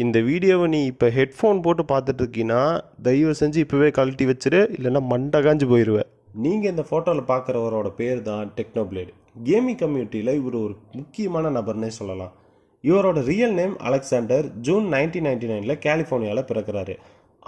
இந்த வீடியோவை நீ இப்போ ஹெட்ஃபோன் போட்டு பார்த்துட்டு இருக்கீன்னா தயவு செஞ்சு இப்போவே கழட்டி வச்சிரு, இல்லைன்னா மண்டை காஞ்சு போயிடுவேன். நீங்கள் இந்த ஃபோட்டோவில் பார்க்குறவரோட பேர் தான் டெக்னோபிளேட். கேமிங் கம்யூனிட்டியில் இவர் ஒரு முக்கியமான நபர்னே சொல்லலாம். இவரோட ரியல் நேம் அலெக்சாண்டர். ஜூன் 1999 கலிஃபோர்னியாவில் பிறக்கிறாரு.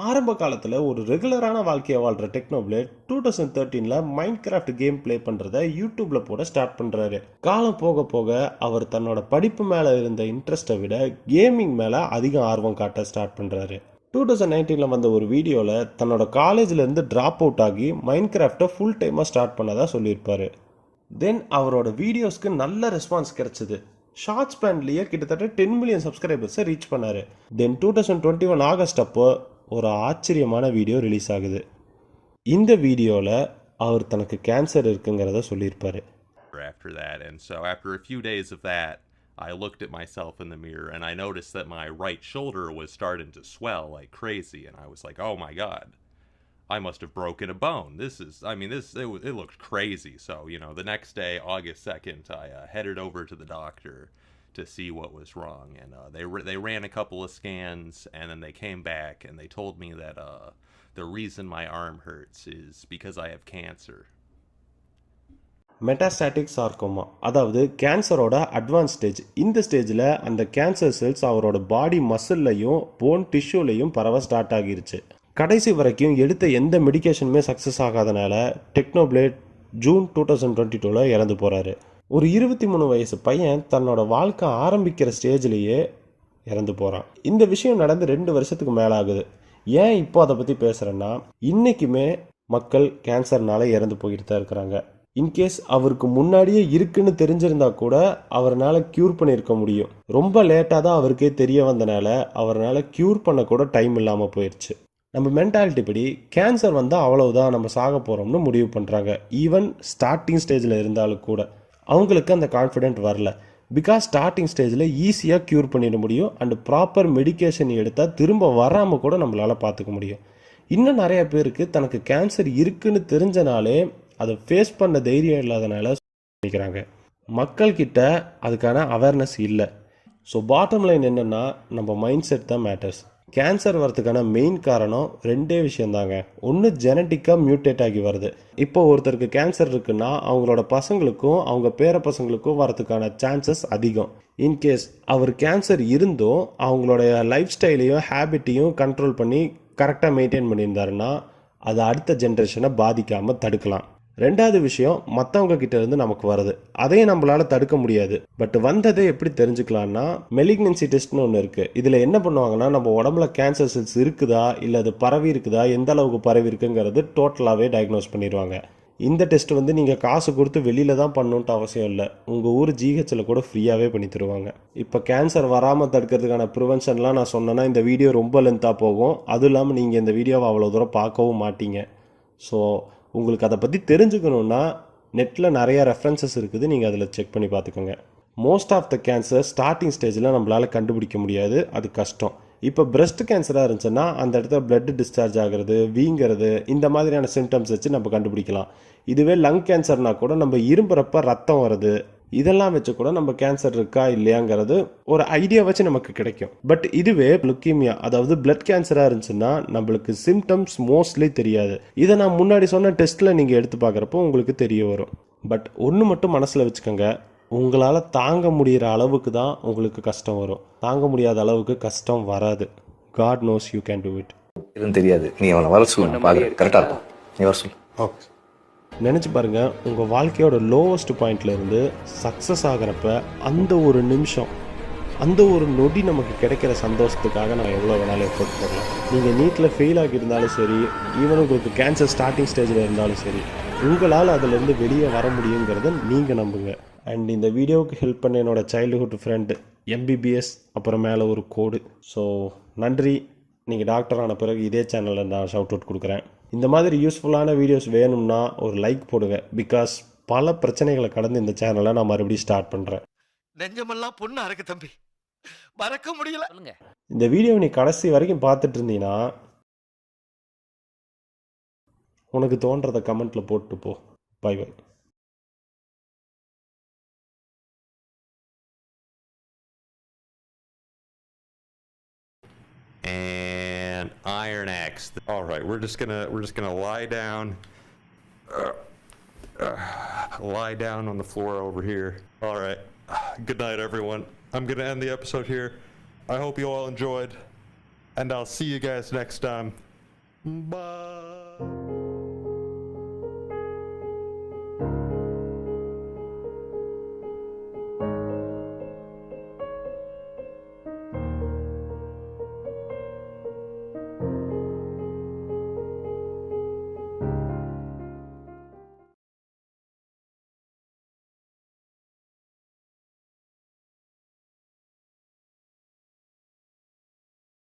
ஆரம்ப காலத்தில் ஒரு ரெகுலரான வாழ்க்கையை வாழ்கிற டெக்னோபிளேட் 2013 மைண்ட் கிராஃப்ட் கேம் ப்ளே பண்ணுறத யூடியூப்பில் போட ஸ்டார்ட் பண்ணுறாரு. காலம் போக போக அவர் தன்னோட படிப்பு மேலே இருந்த இன்ட்ரெஸ்ட்டை விட கேமிங் மேலே அதிக ஆர்வம் காட்ட ஸ்டார்ட் பண்ணுறாரு. 2019 வந்த ஒரு வீடியோவில் தன்னோட காலேஜ்லேருந்து ட்ராப் அவுட் ஆகி மைண்ட் கிராஃப்டை ஃபுல் டைமாக ஸ்டார்ட் பண்ணதா சொல்லியிருப்பாரு. தென் அவரோட வீடியோஸ்க்கு நல்ல ரெஸ்பான்ஸ் கிடைச்சிது. ஷார்ட் ஸ்பேன்லேயே கிட்டத்தட்ட 10 மில்லியன் சப்ஸ்கிரைபர்ஸை ரீச் பண்ணார். தென் 2021 ஆகஸ்ட் அப்போ ஒரு ஆச்சரியமான வீடியோ ரிலீஸ் ஆகுது. இந்த வீடியோவில் அவர் தனக்கு கேன்சர் இருக்குங்கிறத சொல்லியிருப்பாரு. After that, and so after a few days of that, I looked at myself in the mirror and I noticed that my right shoulder was starting to swell like crazy, and I was like, oh my god, I must have broken a bone. It looked crazy. So, the next day, August 2nd, I headed over to the doctor to see what was wrong, and they ran a couple of scans, and then they came back and they told me that the reason my arm hurts is because I have cancer. Metastatic sarcoma, அதாவது கேன்சரோட advance stage. இந்த ஸ்டேஜில் அந்த cancer cells அவரோட பாடி மசில்லையும் phone டிஷ்யூலையும் பரவ start ஆகிருச்சு. கடைசி வரைக்கும் எடுத்த எந்த மெடிக்கேஷனுமே சக்ஸஸ் ஆகாதனால டெக்னோபிளேட் ஜூன் 2022 இறந்து போகிறாரு. ஒரு 23 வயசு பையன் தன்னோட வாழ்க்கை ஆரம்பிக்கிற ஸ்டேஜ்லேயே இறந்து போகிறான். இந்த விஷயம் நடந்து 2 வருஷத்துக்கு மேலே ஆகுது. ஏன் இப்போ அதை பற்றி பேசுகிறேன்னா, இன்றைக்குமே மக்கள் கேன்சர்னால இறந்து போயிட்டு தான் இருக்கிறாங்க. இன்கேஸ் அவருக்கு முன்னாடியே இருக்குன்னு தெரிஞ்சிருந்தா கூட அவரால் க்யூர் பண்ணியிருக்க முடியும். ரொம்ப லேட்டாக தான் அவருக்கே தெரிய வந்தனால அவரால் க்யூர் பண்ண கூட டைம் இல்லாமல் போயிடுச்சு. நம்ம மென்டாலிட்டி படி கேன்சர் வந்தால் அவ்வளவுதான், நம்ம சாக போகிறோம்னு முடிவு பண்ணுறாங்க. ஈவன் ஸ்டார்டிங் ஸ்டேஜில் இருந்தாலும் கூட அவங்களுக்கு அந்த கான்ஃபிடென்ட் வரல. பிகாஸ் ஸ்டார்டிங் ஸ்டேஜில் ஈஸியாக க்யூர் பண்ணிட முடியும், அண்ட் ப்ராப்பர் மெடிக்கேஷன் எடுத்தால் திரும்ப வராமல் கூட நம்மளால் பார்த்துக்க முடியும். இன்னும் நிறைய பேருக்கு தனக்கு கேன்சர் இருக்குன்னு தெரிஞ்சனாலே அதை ஃபேஸ் பண்ண தைரியம் இல்லாதனால நினைக்கிறாங்க. மக்கள்கிட்ட அதுக்கான அவேர்னஸ் இல்லை. ஸோ பாட்டம் லைன் என்னென்னா, நம்ம மைண்ட் செட் தான் மேட்டர்ஸ். கேன்சர் வரதுக்கான மெயின் காரணம் 2 விஷயந்தாங்க. ஒன்று ஜெனட்டிக்காக மியூட்டேட் ஆகி வருது. இப்போ ஒருத்தருக்கு கேன்சர் இருக்குன்னா அவங்களோட பசங்களுக்கும் அவங்க பேர பசங்களுக்கும் வரதுக்கான சான்சஸ் அதிகம். இன்கேஸ் அவர் கேன்சர் இருந்தும் அவங்களுடைய லைஃப் ஸ்டைலையும் ஹேபிட்டையும் கண்ட்ரோல் பண்ணி கரெக்டாக மெயின்டைன் பண்ணியிருந்தாருன்னா அது அடுத்த ஜென்ரேஷனை பாதிக்காமல் தடுக்கலாம். 2வது விஷயம், மற்றவங்க கிட்ட இருந்து நமக்கு வருது, அதையும் நம்மளால தடுக்க முடியாது. பட் வந்ததை எப்படி தெரிஞ்சுக்கலாம்னா, மெலிக்னன்சி டெஸ்ட்னு ஒன்று இருக்கு. இதில் என்ன பண்ணுவாங்கன்னா, நம்ம உடம்புல கேன்சர் செல்ஸ் இருக்குதா இல்லை அது பரவி இருக்குதா, எந்த அளவுக்கு பரவி இருக்குங்கிறது டோட்டலாகவே டயக்னோஸ் பண்ணிடுவாங்க. இந்த டெஸ்ட் நீங்கள் காசு கொடுத்து வெளியில தான் பண்ணணுன்ட்டு அவசியம் இல்லை. உங்கள் ஊர் ஜிஹெச்சில் கூட ஃப்ரீயாகவே பண்ணி தருவாங்க. இப்போ கேன்சர் வராமல் தடுக்கிறதுக்கான ப்ரிவென்ஷன்லாம் நான் சொன்னேன்னா இந்த வீடியோ ரொம்ப லென்த்தாக போகும். அதுவும் இல்லாமல் நீங்கள் இந்த வீடியோவை அவ்வளோ தூரம் பார்க்கவும் மாட்டீங்க. ஸோ உங்களுக்கு அதை பற்றி தெரிஞ்சுக்கணுன்னா நெட்டில் நிறைய ரெஃபரன்சஸ் இருக்குது, நீங்கள் அதில் செக் பண்ணி பார்த்துக்கோங்க. Most of the cancer starting ஸ்டேஜில் நம்மளால் கண்டுபிடிக்க முடியாது, அது கஷ்டம். இப்போ பிரெஸ்ட் கேன்சராக இருந்துச்சுன்னா அந்த இடத்துல பிளட் டிஸ்சார்ஜ் ஆகிறது, வீங்கிறது, இந்த மாதிரியான சிம்டம்ஸ் வச்சு நம்ம கண்டுபிடிக்கலாம். இதுவே லங் கேன்சர்னா கூட நம்ம இரும்புறப்ப ரத்தம் வருது, இதெல்லாம் வச்சு கூட நம்ம கேன்சர் இருக்கா இல்லையாங்கிறது ஒரு ஐடியா வச்சு நமக்கு கிடைக்கும். பட் இதுவே லுக்கீமியா, அதாவது பிளட் கேன்சராக இருந்துச்சுன்னா நம்மளுக்கு சிம்டம்ஸ் மோஸ்ட்லி தெரியாது. இதை நான் முன்னாடி சொன்ன டெஸ்ட்டில் நீங்கள் எடுத்து பார்க்குறப்போ உங்களுக்கு தெரிய வரும். பட் ஒன்று மட்டும் மனசில் வச்சுக்கோங்க, உங்களால் தாங்க முடிகிற அளவுக்கு தான் உங்களுக்கு கஷ்டம் வரும், தாங்க முடியாத அளவுக்கு கஷ்டம் வராது. God knows you can do it. இதுவும் தெரியாது, நீ அவனை வர சொல்லு, பார்க்குறேன் கரெக்டாக இருக்கும், நீ வர சொல்லு. ஓகே, நினச்சி பாருங்கள், உங்கள் வாழ்க்கையோட லோவஸ்ட் பாயிண்ட்லேருந்து சக்ஸஸ் ஆகிறப்ப அந்த ஒரு நிமிஷம், அந்த ஒரு நொடி நமக்கு கிடைக்கிற சந்தோஷத்துக்காக நம்ம எவ்வளோ வேணாலும் எஃபோர்ட் போடலாம். நீங்கள் நீட்டில் ஃபெயில் ஆகியிருந்தாலும் சரி, ஈவன் உங்களுக்கு கேன்சர் ஸ்டார்டிங் ஸ்டேஜில் இருந்தாலும் சரி, உங்களால் அதிலேருந்து வெளியே வர முடியுங்கிறத நீங்கள் நம்புங்க. அண்ட் இந்த வீடியோவுக்கு ஹெல்ப் பண்ண என்னோட சைல்டுஹுட் ஃப்ரெண்டு MBBS, அப்புறம் மேலே ஒரு கோடு. ஸோ நன்றி. நீங்கள் டாக்டர் ஆன பிறகு இதே சேனலில் நான் ஷவுட் அவுட் கொடுக்குறேன். இந்த மாதிரி யூஸ்ஃபுல்லான வீடியோஸ் வேணும்னா ஒரு லைக் போடுங்க. பிகாஸ் பல பிரச்சனைகளை கடந்து இந்த சேனலை நான் மறுபடியும் ஸ்டார்ட் பண்ணுறேன். நெஞ்சமெல்லாம் பொண்ணு அறக்கு தம்பி, மறக்க முடியல. இந்த வீடியோவை நீ கடைசி வரைக்கும் பார்த்துட்டு இருந்தீங்கன்னா உனக்கு தோன்றதை கமெண்ட்டில் போட்டு போ. Bye bye. and Iron Axe. All right, we're just gonna lie down. Lie down on the floor over here. All right. Good night, everyone. I'm gonna end the episode here. I hope you all enjoyed, and I'll see you guys next time. Bye.